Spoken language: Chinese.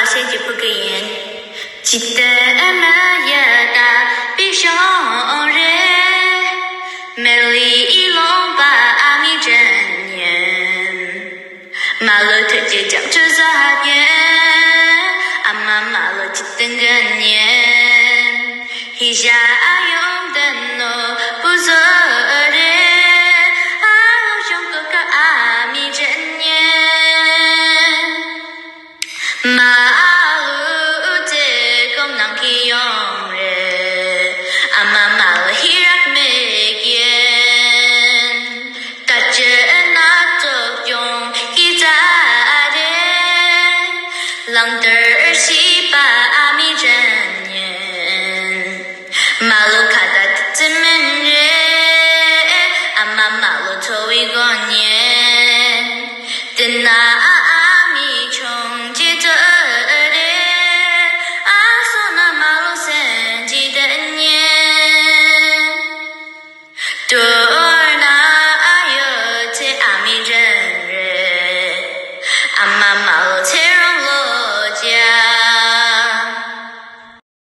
先就不给言，记得那夜大比熊人，美丽龙把阿弥真言，马勒特姐讲这啥言，阿妈马勒记等个年，一下用的诺不做人，阿罗熊哥哥阿弥真言。马路这公能去用人，阿妈马路希拉没见，大家那作用一在的，浪得儿西巴阿弥真言，马路卡达子门人，阿妈马路头一个年，等那阿弥穷接着。Do